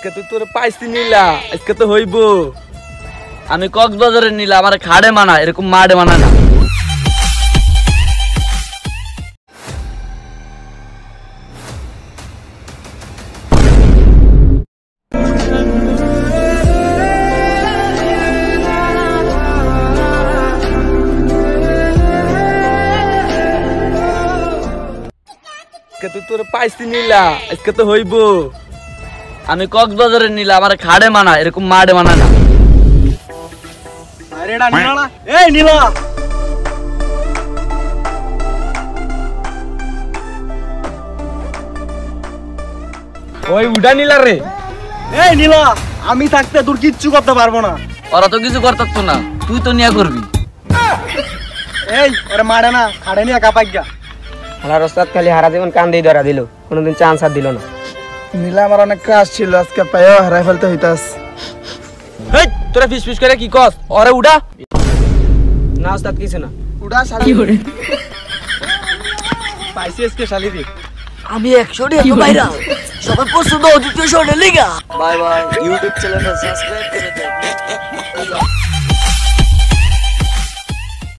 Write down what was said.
তুই তোর পাইছি নিলা আজকে তো হইব। আমি কক্সবাজারে নিলাম, আমার খাড়ে মানা, এরকম মাঠে মানা না। তুই তোর পাইছি নিলা আজকে তো হইব। আমি কক্সবাজারে নিলাম, আমার খাড়ে মানা, এরকম মাঠে মানা না। আরে এটা নিলা না, এই নিলা। ওই উডা নিলা রে। এই নিলা, আমি থাকতে তোর কিচ্ছু করতে পারবো না। ওরা তো কিছু করতে পারতো না, তুই তো নিয়ে করবি। এই ওরে মারে না, খাড়ে নিয়ে কাপাই গা। হালার ওস্তাদ খালি হারা জীবন কান দিয়ে ধরা দিল, কোনোদিন চান্স আর দিল না। নিলা আমার অনেক কাজ ছিল, আজকে পাইও হারাই ফেলতে হইতাস। হেই তোরা ফিস ফিস করে কি কস? ওরে উডা। না ওস্তাদ কিছু না। উড়া শালি করে পাইছি আজকে শালি রে। আমি 100 টাকা বাইরা সবার পছন্দ দ্বিতীয় শোনে লিগা। বাই বাই, ইউটিউব চ্যানেলটা সাবস্ক্রাইব করে দেন।